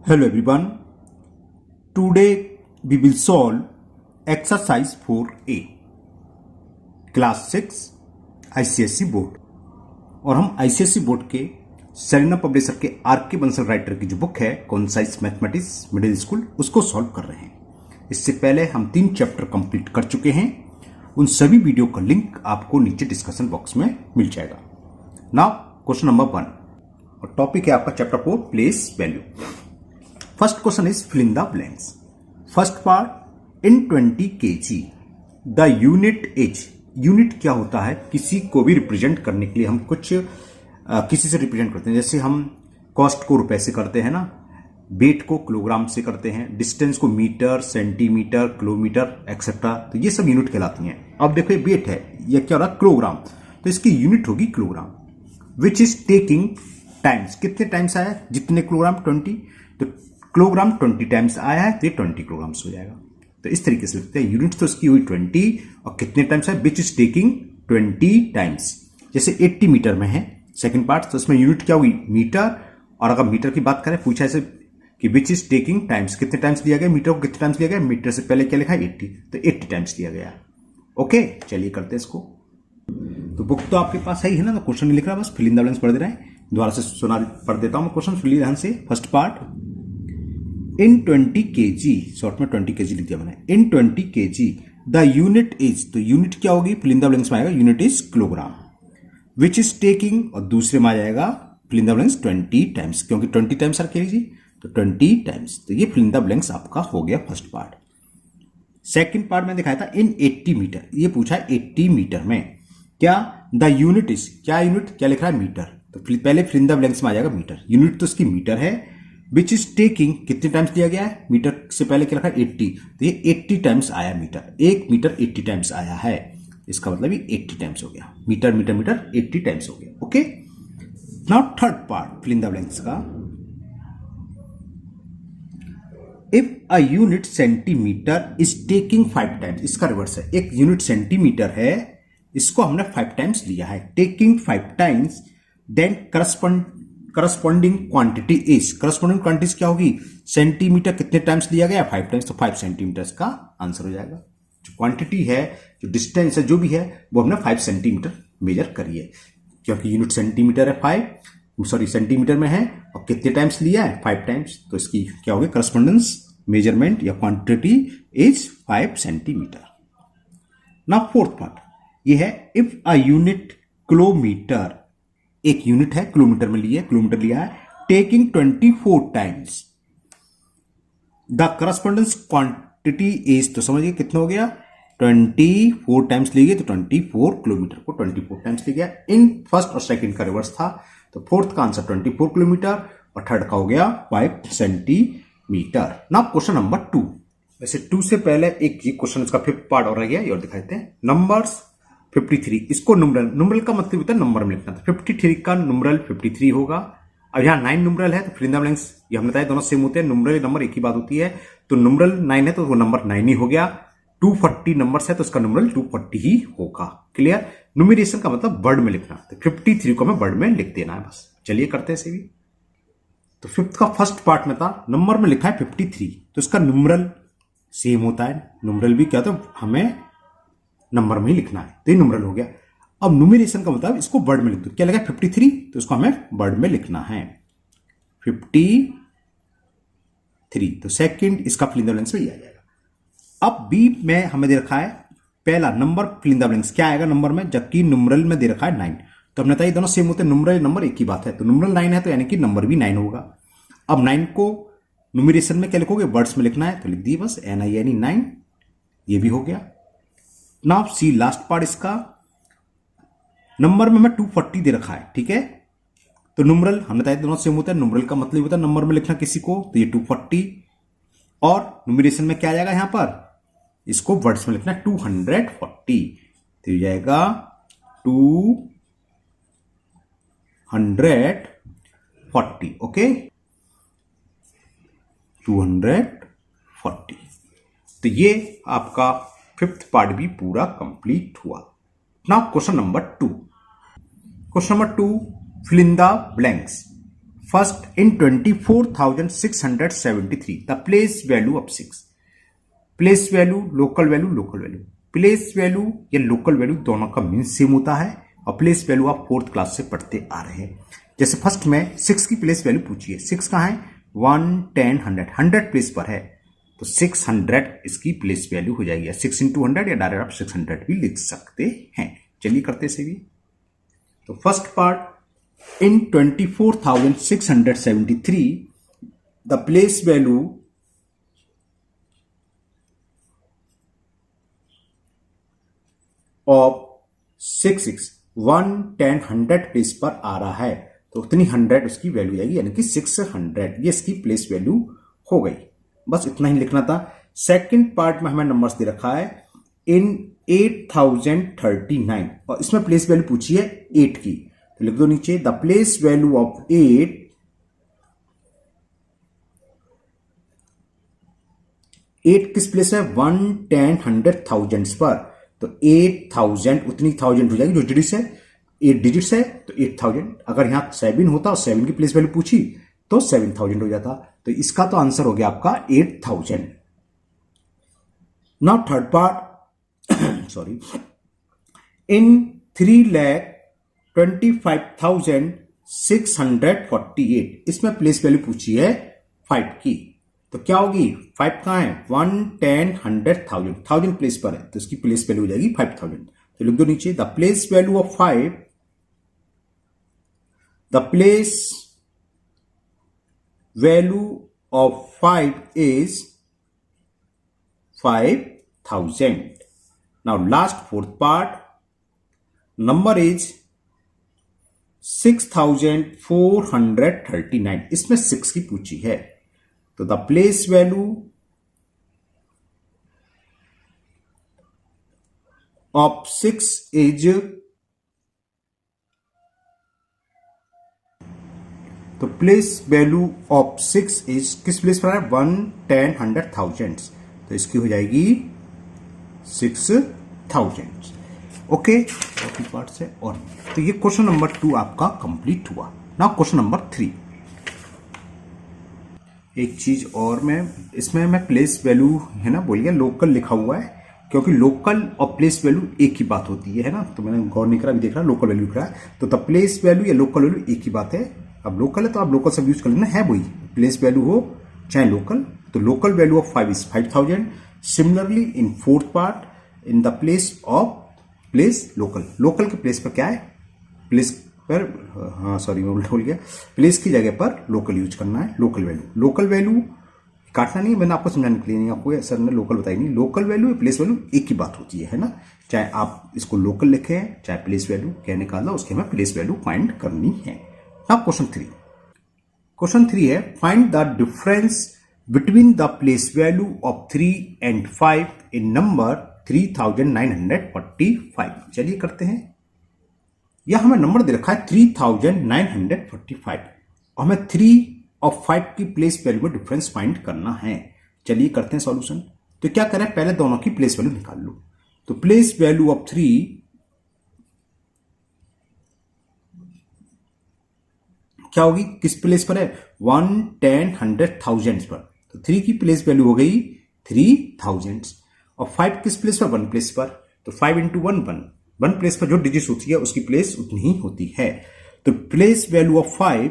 Hello everyone. Today we will solve exercise 4A class 6 ICSE board. और हम ICSE board के Serena publisher के R K. Bansal writer की जो बुक है कॉन्साइज मैथमेटिक्स मिडिल स्कूल उसको सॉल्व कर रहे हैं। इससे पहले हम 3 चैप्टर कंप्लीट कर चुके हैं। उन सभी वीडियो का लिंक आपको नीचे डिस्कशन बॉक्स में मिल जाएगा। नाउ क्वेश्चन नंबर 1 और टॉपिक है आपका chapter 4 place value. First question is fill in the blanks. First part, in 20 kg, the unit is, unit क्या होता है? किसी को भी रिप्रेजेंट करने के लिए हम कुछ किसी से रिप्रेजेंट करते हैं। जैसे हम कॉस्ट को रुपए से करते हैं ना, वेट को किलोग्राम से करते हैं, डिस्टेंस को मीटर, सेंटीमीटर, किलोमीटर एक्सेट्रा, तो ये सब यूनिट कहलाती हैं। अब देखो ये वेट है, ये क्या हो रहा है? किलोग्राम, तो इसकी यूनिट होगी kilogram. Which is taking times, कितने टाइम्स आया? जितने किलोग्राम 20, तो किलोग्राम 20 टाइम्स आया है तो ये 20 किलोग्राम्स हो जाएगा। तो इस तरीके से लिखते हैं। यूनिट तो उसकी हुई 20 और कितने टाइम्स है? विच इज टेकिंग 20 टाइम्स। जैसे 80 मीटर में है सेकंड पार्ट, तो उसमें यूनिट क्या हुई? मीटर। और अगर मीटर की बात करें, पूछा ऐसे कि विच इज टेकिंग टाइम्स, कितने टाइम्स लिया गया? मीटर को कितने टाइम्स लिया गया? मीटर से पहले क्या लिखा है? 80, तो 80 टाइम्स लिया गया। ओके, चलिए करते हैं इसको। तो बुक तो आपके पास है ना, तो क्वेश्चन नहीं लिख रहा, बस फिल इन द ब्लैंक्स पढ़ दे रहे हैं। दोबारा से सुना पढ़ देता हूं मैं क्वेश्चन, सुन लीजिए ध्यान से। First part, in 20 kg, short में 20 kg लिख दिया मैंने। In 20 kg the unit is, तो यूनिट क्या होगी? फिल इन द ब्लैंक्स में आएगा unit is kilogram. Which is taking, और दूसरे में आ जाएगा fill in the blanks 20 times, क्योंकि 20 टाइम्स सर kg, तो 20 टाइम्स। तो ये फिल इन द ब्लैंक्स आपका हो गया फर्स्ट पार्ट। सेकंड पार्ट में दिखाया था इन 80 मीटर, ये पूछा है 80 मीटर में क्या? द यूनिट इज, क्या यूनिट क्या लिख रहा है? मीटर, तो पहले फिल इन द ब्लैंक्स में आ जाएगा मीटर। यूनिट तो इसकी मीटर है। विच इज टेकिंग, कितने टाइम्स दिया गया है? मीटर से पहले क्या रखा है? 80, तो ये 80 टाइम्स आया मीटर। 1 मीटर 80 टाइम्स आया है, इसका मतलब ये 80 टाइम्स हो गया। मीटर मीटर मीटर 80 टाइम्स हो गया। Okay, now third part fill in the blanks का। If a unit centimetre is taking 5 times, इसका रिवर्स है। एक यूनिट सेंटीमीटर है, इसको हमने 5 टाइम्स लिया है, taking 5 times, then corresponding quantity is, corresponding quantity क्या होगी? सेंटीमीटर कितने टाइम्स लिया गया? 5 टाइम्स, तो 5 सेंटीमीटर का आंसर हो जाएगा। जो क्वांटिटी है, जो डिस्टेंस है, जो भी है, वो हमने 5 सेंटीमीटर मेजर करी है, क्योंकि यूनिट सेंटीमीटर है, 5 सॉरी सेंटीमीटर में है, और कितने टाइम्स लिया है? 5 टाइम्स, तो इसकी क्या होगी? करस्पॉन्डेंस मेजरमेंट या quantity is 5 centimetre. Now fourth part ये है, इफ अ यूनिट किलोमीटर, एक यूनिट है किलोमीटर में लिया, किलोमीटर लिया है, taking 24 times the correspondence quantity is, तो समझिए कितना हो गया? 24 टाइम्स लिए, तो 24 किलोमीटर को 24 टाइम्स ले गया। इन फर्स्ट और सेकंड का रिवर्स था, तो फोर्थ का आंसर 24 किलोमीटर और थर्ड का हो गया 5 सेंटीमीटर। Now question number 2। वैसे 2 से पहले एक ये क्वेश्चन, इसका फिफ्थ पार्ट और रह गया, ये और दिखाते हैं। नंबर्स 53, इसको नुमरल, नुमरल का मतलब होता है नंबर में लिखना था। 53 का नुमरल 53 होगा। अब यहाँ 9 नुमरल है, तो फिल इन द ब्लैंक्स ये हमने बताया दोनों सेम होते हैं। नुमरल नंबर एक ही बात होती है, तो नुमरल 9 है तो वो नंबर 9 ही हो गया। 240 नंबर्स है तो उसका नुमरल 240 ही होगा। क्लियर? न्यूमरेशन का मतलब वर्ड में लिखना, तो 53 को हमें वर्ड में लिख देना है बस। चलिए करते हैं इसे भी। तो फिफ्थ का फर्स्ट पार्ट में था, नंबर में लिखा है 53, तो इसका नुमरल सेम होता है। नुमरल भी क्या, तो हमें नंबर में ही लिखना है, तो ये न्यूमरल हो गया। अब न्यूमरेशन का मतलब इसको वर्ड में लिख दो। क्या लगा? 53, तो इसको हमें वर्ड में लिखना है 53, तो सेकंड इसका फिल इन द ब्लैंक्स में ही आ जाएगा। अब बी में हमें दे रखा है पहला number fill in the blanks, क्या आएगा नंबर में, जबकि न्यूमरल में दे रखा है 9, तो हमने बताया दोनों सेम होते हैं। न्यूमरल नंबर एक ही बात है, तो न्यूमरल 9 है तो यानी कि नंबर भी 9 होगा। अब 9 को न्यूमरेशन में क्या लिखोगे? वर्ड्स में लिखना है, तो लिख दिए बस NINE 9, ये भी हो गया। नाउ सी लास्ट पार्ट इसका, नंबर में हमें 240 दे रखा है, ठीक है, तो न्यूमरल हमने बताया दोनों सेम होता है। न्यूमरल का मतलब होता है नंबर में लिखना किसी को, तो ये 240, और न्यूमरेशन में क्या आ जाएगा यहां पर? इसको वर्ड्स में लिखना है 240, तो ये जाएगा 240। ओके, 240, तो ये आपका फिफ्थ पार्ट भी पूरा कंप्लीट हुआ। Now question number 2। Question number 2, fill in the blanks. First in 24,673 the place value of 6। Place value, local value, local value. Place value या लोकल वैल्यू दोनों का मीन सेम होता है और प्लेस वैल्यू आप 4th क्लास से पढ़ते आ रहे हैं। जैसे फर्स्ट में 6 की प्लेस वैल्यू पूछिए, 6 कहाँ है, 1, 10, 100 प्लेस पर है तो 600 इसकी प्लेस वैल्यू हो जाएगी। 6 into 100 या डायरेक्ट आप 600 भी लिख सकते हैं। चलिए करते से भी। तो first part, in 24,673 the place value of 6, 1, 10, 100 place पर आ रहा है तो उतनी 100 उसकी वैल्यू आएगी, यानी कि 600 ये इसकी प्लेस वैल्यू हो गई। बस इतना ही लिखना था। सेकंड पार्ट में हमें नंबर्स दे रखा है इन 8039 और इसमें प्लेस वैल्यू पूछी है 8 की, तो लिख दो नीचे द प्लेस वैल्यू ऑफ 8 किस प्लेस है, 1, 10, 100 पर, तो 8000 उतनी 1000 हो जाएगी जो डिजिट्स है, 8 डिजिट्स है तो 8000। अगर यहां 7 होता और 7 की प्लेस वैल्यू पूछी तो 7000 हो जाता। तो इसका तो आंसर हो गया आपका 8000। नाउ थर्ड पार्ट, सॉरी, इन 3,25,648 इसमें प्लेस वैल्यू पूछी है 5 की, तो क्या होगी, 5 कहां है, 1, 10, 100, 1000 प्लेस पर है तो इसकी प्लेस वैल्यू हो जाएगी 5000। तो लिख दो नीचे the place value of 5, the place value of 5 is 5000। Now last fourth part, number is 6439, इसमें 6 की पूछी है तो the place value of 6 is, तो प्लेस वैल्यू ऑफ 6 इज किस प्लेस पर है, 1, 10, 100, तो इसकी हो जाएगी 6000। ओके, पार्ट से और तो ये क्वेश्चन नंबर 2 आपका कंप्लीट हुआ। Now question number 3। एक चीज और इसमें मैं प्लेस वैल्यू है ना बोलिए लोकल लिखा हुआ है, क्योंकि लोकल और प्लेस वैल्यू एक ही बात होती है ना, तो मैंने गौर नहीं करा, अभी देख रहा लोकल वैल्यू लिख रहा है, तो द प्लेस वैल्यू या लोकल वैल्यू एक ही बात है। अब लोकल है तो आप लोकल सब यूज कर लेना, है वही प्लेस वैल्यू हो चाहे लोकल, तो local value of 5 is 5000। Similarly in fourth part, in the place of place local, local के प्लेस पर क्या है, प्लेस पर, हाँ सॉरी मैं उल्टा बोल गया, प्लेस की जगह पर लोकल यूज करना है। लोकल वैल्यू, लोकल वैल्यू काटना नहीं, मैंने आपको समझाने के लिए नहीं, आपको सर ने लोकल बताई नहीं, लोकल वैल्यू प्लेस वैल्यू एक ही बात होती है ना, चाहे आप इसको लोकल लिखें चाहे प्लेस वैल्यू क्या निकालना, उसके हमें प्लेस वैल्यू फाइंड करनी है। अब क्वेश्चन 3, क्वेश्चन 3 है find the difference between the place value of 3 and 5 in number 3945। चलिए करते हैं। यह हमें नंबर दे रखा है 3945 और हमें 3 और 5 की प्लेस वैल्यू में डिफरेंस फाइंड करना है। चलिए करते हैं सॉल्यूशन। तो क्या करें, पहले दोनों की प्लेस वैल्यू निकाल लो। तो प्लेस वैल्यू ऑफ 3 क्या होगी, किस प्लेस पर है, 1, 10, 100 पर, तो 3 की प्लेस वैल्यू हो गई 3000 और 5 किस प्लेस पर, 1 प्लेस पर, तो 5 into 1 1 प्लेस पर जो डिजिट होती है उसकी प्लेस उतनी ही होती है। तो प्लेस वैल्यू ऑफ 5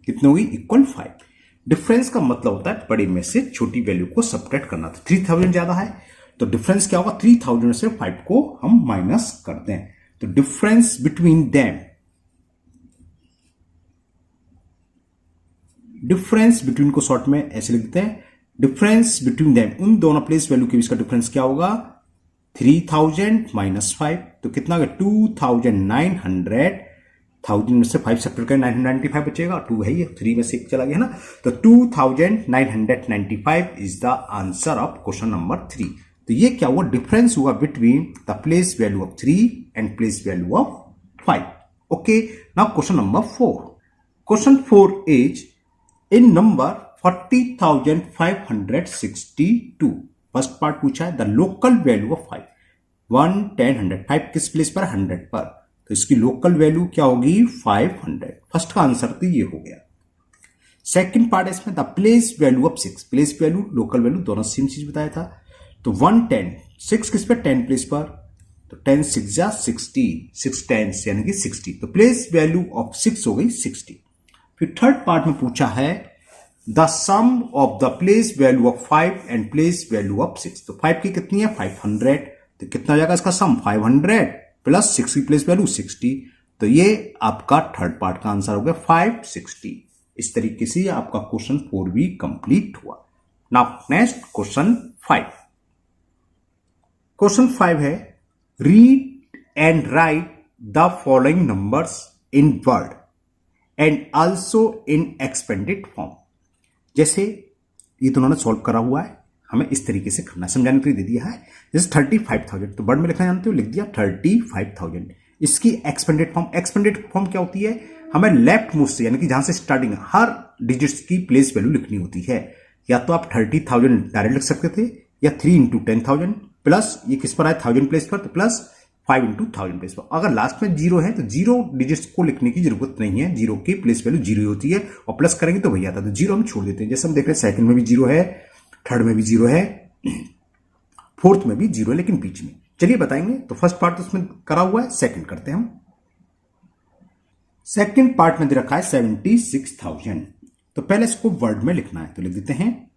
कितनी होगी, इक्वल 5। डिफरेंस का मतलब होता है बड़े में से छोटी वैल्यू को सब्ट्रैक्ट करना। तो 3000 ज्यादा है तो डिफरेंस क्या होगा, 3000 से 5 को हम माइनस करते हैं। तो difference between them, difference between को शॉर्ट में ऐसे लिखते हैं, डिफरेंस बिटवीन देम, उन दोनों प्लेस वैल्यू के बीच का डिफरेंस क्या होगा, 3000 माइनस 5, तो कितना होगा 2900। 1000 में से 5 सब्ट्रैक्ट करें 995 बचेगा, 2 है ये, 3 में से 1 चला गया ना, तो 2995 is the answer of question number 3। तो ये क्या हुआ, डिफरेंस हुआ between the place value of 3 and place value of 5। Okay, now question number 4। Question 4 is in number 40,562, first part पूछा है द लोकल वैल्यू ऑफ 5, 1, 10, 100, 5 किस प्लेस पर, 100 पर, तो इसकी लोकल वैल्यू क्या होगी 500। फर्स्ट का आंसर तो ये हो गया। सेकंड पार्ट है इसमें the place value of 6। Place value local value दोनों सेम चीज बताया था। तो 110 6 किस पे 10 प्लेस पर, तो 10 6 जा 60, 6 10 यानी कि 60। तो प्लेस वैल्यू ऑफ 6 हो गई 60। फिर थर्ड पार्ट में पूछा है the sum of the place value of 5 and place value of 6। तो 5 की कितनी है 500, तो कितना हो जाएगा इसका सम 500 प्लस 6 की प्लेस वैल्यू 60। तो ये आपका थर्ड पार्ट का आंसर हो गया 560। इस तरीके से आपका क्वेश्चन 4 भी कंप्लीट हुआ। Now next question 5। क्वेश्चन 5 है read and right the following numbers in word and also in expanded form. जैसे ये तो उन्होंने सॉल्व करा हुआ है, हमें इस तरीके से करना है, समझाने के लिए दे दिया है। जैसे 35,000 तो वर्ड में लिखना जानते हो, लिख दिया 35,000। इसकी एक्सपेंडेड फॉर्म क्या होती है, हमें लेफ्ट मोस्ट से यानी कि जहां से स्टार्टिंग हर डिजिट्स की प्लेस वैल्यू लिखनी होती है। या तो आप 30,000 डायरेक्ट लिख सकते थे, या 3 इंटू 10,000 प्लस ये किस पर आए 1000 प्लेस पर, तो प्लस 5 इंटू 1000 प्लेस पर। अगर लास्ट में जीरो है तो जीरो डिजिट्स को लिखने की जरूरत नहीं है, जीरो की प्लेस वैल्यू जीरो होती है, और प्लस करेंगे तो वही आता है। तो जीरो हम छोड़ देते हैं। जैसे हम देख रहे हैं सेकंड में भी जीरो है, थर्ड में भी जीरो है, फोर्थ में भी जीरो है, लेकिन बीच में। चलिए बताएंगे। तो फर्स्ट पार्ट तो उसमें करा हुआ है, सेकंड करते हैं हम। सेकंड पार्ट में दे रखा है 76,000। तो पहले इसको वर्ड में लिखना है, तो लिख देते हैं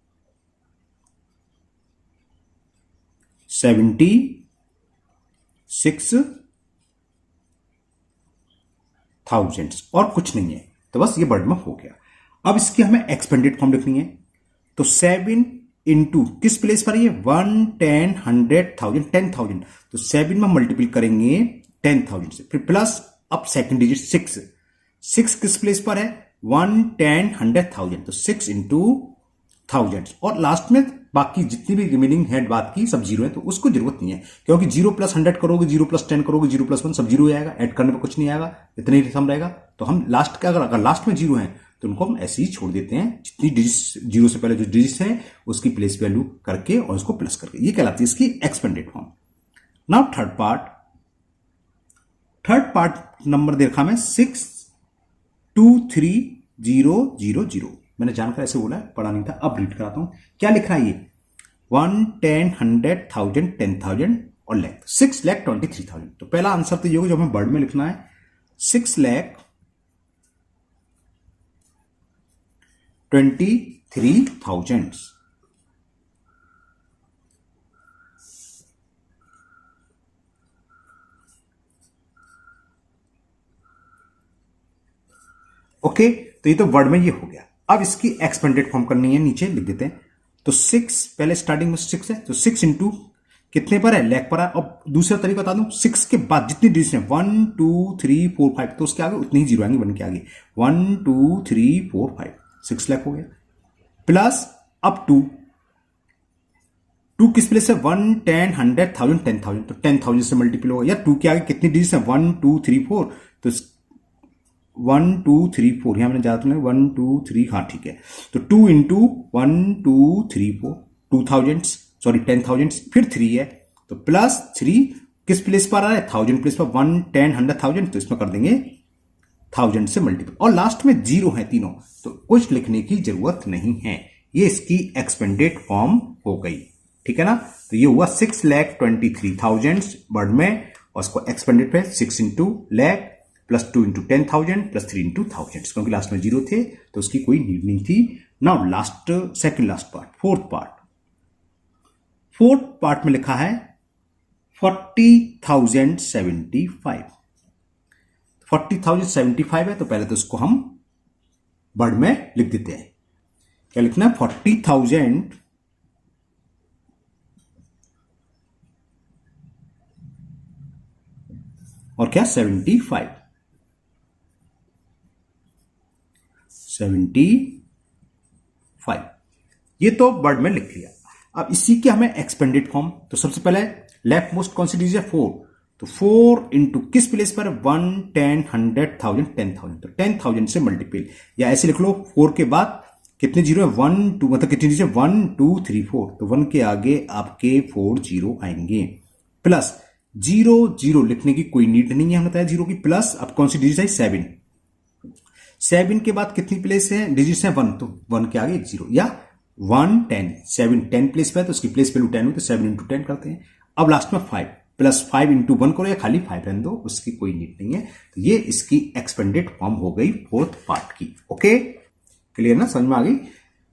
76,000 और कुछ नहीं है, तो बस ये वर्ड में हो गया। अब इसकी हमें एक्सपेंडेड फॉर्म लिखनी है। तो 7 इंटू किस प्लेस पर है, 1 10 100,000 10,000। तो 7 में मल्टीपल करेंगे 10,000 से, फिर प्लस अब सेकंड डिजिट 6 किस प्लेस पर है, 1 10 100,000। तो 6 इंटू 1000 और लास्ट में बाकी जितनी भी रिमेनिंग है बात की सब जीरो है, तो उसको जरूरत नहीं है, क्योंकि 0 प्लस 100 करोगे, 0 प्लस 10 करोगे, 0 प्लस 1 सब जीरो ही आएगा, ऐड करने पर कुछ नहीं आएगा, इतना ही सम रहेगा। तो हम लास्ट का अगर लास्ट में जीरो है तो उनको हम ऐसे ही छोड़ देते हैं, जितनी डिजिट जीरो से पहले जो डिजिट है उसकी प्लेस वैल्यू करके और उसको प्लस करके। ये कहलाती है इसकी expanded form. Now third part number दे रखा है 623,000। मैंने जानकर ऐसे बोला है, पढ़ा नहीं था, अब रीड कराता हूं क्या लिख रहा है ये 1 10 100,000 10,000 और लैख 6,23,000। तो पहला आंसर तो ये होगा जो हमें वर्ड में लिखना है 6,23,000। ओके, तो ये तो वर्ड में ये हो गया। अब इसकी एक्सपेंडेड फॉर्म करनी है, नीचे लिख देते हैं। तो 6 पहले स्टार्टिंग में 6 है, तो 6 इंटू कितने पर है, लैख पर है। अब दूसरा तरीका बता दूं, 6 के बाद जितनी डिजिट है 1 2 3 4 5, तो उसके आगे उतनी ही जीरो आएंगे 1 के आगे, 1 2 3 4 5 6 लाख हो गया। प्लस अब 2 किस प्लेस है, 1 10 100,000 10,000। तो 10,000 से मल्टीपल होगा, या 2 के आगे कितनी डिजिट है 1 2 3 4, तो 1 2 3 4 यहां मैंने ज्यादा 1 2 3, हाँ ठीक है। तो 2 इंटू 1 2 3 4 2,000 सॉरी 10,000, फिर 3 है, तो प्लस 3 किस प्लेस पर आ रहा है 1000 प्लेस पर, 1 10 100,000, तो इसमें कर देंगे 1000 से मल्टीपल, और लास्ट में जीरो है तीनों, तो कुछ लिखने की जरूरत नहीं है। ये इसकी एक्सपेंडेड फॉर्म हो गई, ठीक है ना। तो ये हुआ 6,23,000 वर्ड में, और उसको एक्सपेंडेड पे 6 into lakh plus 2 into 10,000 plus 3 into 1000, क्योंकि लास्ट में जीरो थे तो उसकी कोई नीड नहीं थी। Now second last part, fourth part में लिखा है 40,075। 40,075 है, तो पहले तो उसको हम वर्ड में लिख देते हैं। क्या लिखना है, 40,000 और क्या 75 ये तो वर्ड में लिख लिया। अब इसी के हमें एक्सपेंडेड फॉर्म, तो सबसे पहले लेफ्ट मोस्ट कौन सी डिजिट है 4, तो 4 इंटू किस प्लेस पर 1 10 100,000 10,000, तो 10,000 से मल्टीपल, या ऐसे लिख लो 4 के बाद कितने जीरो है 1 2, मतलब कितनी डिजिट है 1 2 3 4, तो 1 के आगे आपके 4 जीरो आएंगे, प्लस जीरो जीरो लिखने की कोई नीड नहीं है, हमने बताया जीरो की प्लस। अब कौन सी डिजिट है? 7। 7 के बाद कितनी प्लेस है? डिजिट्स है 1, तो 1 के आगे जीरो, या 1 10। 7 10 प्लेस पे है तो उसकी प्लेस वैल्यू 10 हुई, तो 7 इंटू 10 करते हैं। अब लास्ट में 5 प्लस 5 इंटू 1 करो या खाली 5 रहने दो, उसकी कोई नीड नहीं है। तो ये इसकी एक्सपेंडेड फॉर्म हो गई फोर्थ पार्ट की। ओके, क्लियर ना, समझ में आ गई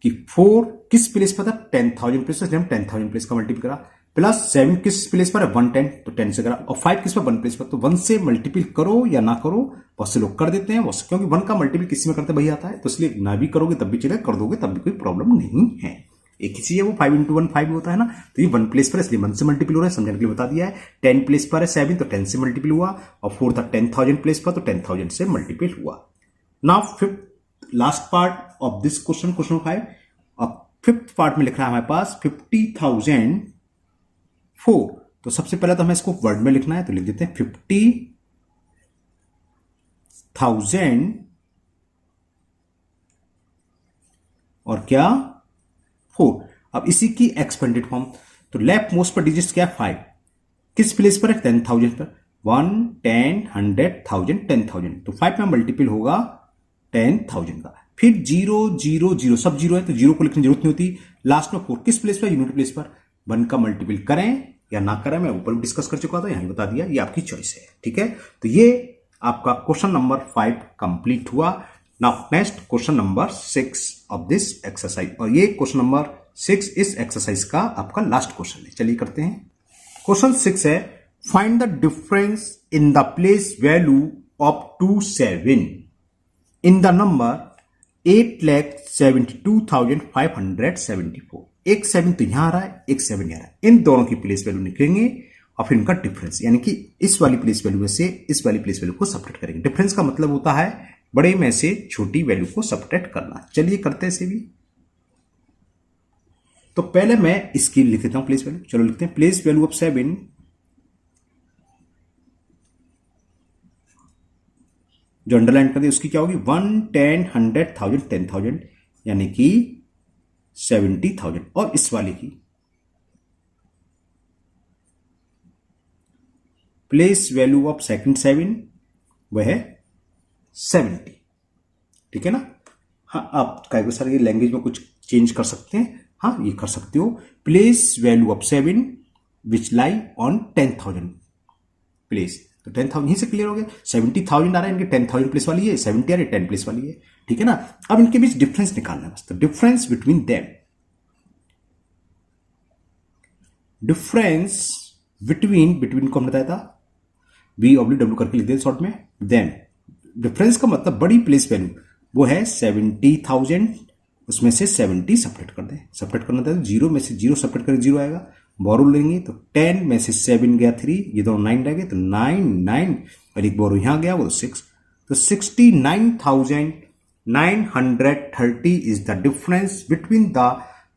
कि 4 किस प्लेस पर था? 10,000 प्लेस पर, 10,000 प्लेस का मल्टीपल करा, प्लस 7 किस प्लेस पर है? 110, तो 10 से करा, और 5 किस पर? 1 प्लेस पर, तो 1 से मल्टीपल करो या ना करो, बहुत से लोग कर देते हैं, क्योंकि 1 का मल्टीपल किसी में करते वही आता है, तो इसलिए ना भी करोगे तब भी चलेगा, कर दोगे तब भी कोई प्रॉब्लम नहीं है। एक ही चीज है वो, 5 इंटू 1 5 होता है ना, तो ये 1 प्लेस पर है इसलिए 1 से मल्टीपल हो रहा है, समझने के लिए बता दिया है। 10 प्लेस पर है 7, तो 10 से मल्टीपल हुआ, और 4 था 10,000 प्लेस पर, तो 10,000 से मल्टीपल हुआ। Now fifth last part of this question, question 5। अब फिफ्थ पार्ट में लिख रहा है हमारे पास 50,004। तो सबसे पहले तो हमें इसको वर्ड में लिखना है, तो लिख देते हैं 50,000 और क्या 4। अब इसी की एक्सपेंडेड फॉर्म, तो लेफ्ट मोस्ट पर डिजिट्स क्या है? 5। किस प्लेस पर है? 10,000 पर, 1 10 100 1000 10,000, तो 5 में मल्टीपल होगा 10,000 का। फिर 0 0 0 सब जीरो है, तो जीरो को लिखने की जरूरत नहीं होती। लास्ट में 4 किस प्लेस पर? यूनिट प्लेस पर। 1 का मल्टीपल करें या ना करें, मैं ऊपर डिस्कस कर चुका था, यहां बता दिया, ये आपकी चॉइस है। ठीक है, तो ये आपका क्वेश्चन नंबर 5 कंप्लीट हुआ। Now next question number 6 of this exercise, और ये क्वेश्चन नंबर 6 इस एक्सरसाइज का आपका लास्ट क्वेश्चन है। चलिए करते हैं। क्वेश्चन 6 है, find the difference in the place value of 27 in the number 8,72,574। एक 7 तो यहां आ रहा है, एक 7 यहां आ रहा है, इन दोनों की प्लेस वैल्यू निकलेंगे और फिर इनका डिफरेंस, यानी कि इस वाली प्लेस वैल्यू में से इस वाली प्लेस वैल्यू को सब्ट्रैक्ट करेंगे। डिफरेंस का मतलब होता है बड़े में से छोटी वैल्यू को सब्ट्रैक्ट करना। चलिए करते हैं इसे भी। तो पहले मैं इसकी लिख देता हूं प्लेस वैल्यू। चलो लिखते हैं प्लेस वैल्यू ऑफ 7 जो अंडरलाइन कर दिया उसकी क्या होगी? 1 10 100 1000 10,000, यानी कि 70,000। और इस वाले की प्लेस वैल्यू ऑफ सेकंड 7 वह है 70। ठीक है ना? हाँ, आप कई सारे ये लैंग्वेज में कुछ चेंज कर सकते हैं। हाँ, ये कर सकते हो। Place value of 7 which lie on 10,000 place, तो 10,000 यहीं से क्लियर हो गया। 70,000 आ रहा है, इनके 10,000 प्लेस वाली है, 70 आ रही है 10 प्लेस वाली है। ठीक है ना? अब इनके बीच डिफरेंस निकालना है बस। तो difference between them, difference between को हमने बताया था V/W करके लिख दिया शॉर्ट में। देन डिफरेंस का मतलब बड़ी प्लेस वैल्यू वो है 70,000, उसमें से 70 सपरेट कर दें। सपरेट करना था, जीरो में से जीरो सपरेट करें, जीरो आएगा। बोरो लेंगे तो 10 में से 7 गया 3, ये दोनों 9 रह गए, तो 9 9 और एक बोरो यहां गया वो 6, तो 69,930 is the difference between the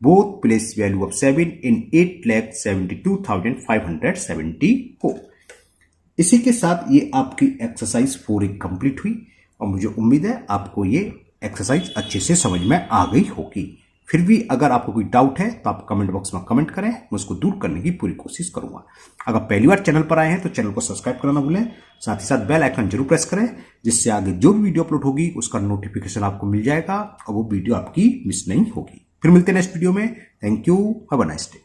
both place value of 7 इन 8,72,574। इसी के साथ ये आपकी एक्सरसाइज 4 कंप्लीट हुई, और मुझे उम्मीद है आपको ये एक्सरसाइज अच्छे से समझ में आ गई होगी। फिर भी अगर आपको कोई डाउट है तो आप कमेंट बॉक्स में कमेंट करें, मैं उसको दूर करने की पूरी कोशिश करूंगा। अगर पहली बार चैनल पर आए हैं तो चैनल को सब्सक्राइब करना ना भूलें, साथ ही साथ बेल आइकन जरूर प्रेस करें, जिससे आगे जो भी वीडियो अपलोड होगी उसका नोटिफिकेशन आपको मिल जाएगा और वो वीडियो आपकी मिस नहीं होगी। फिर मिलते हैं नेक्स्ट वीडियो में। Thank you, have a nice day.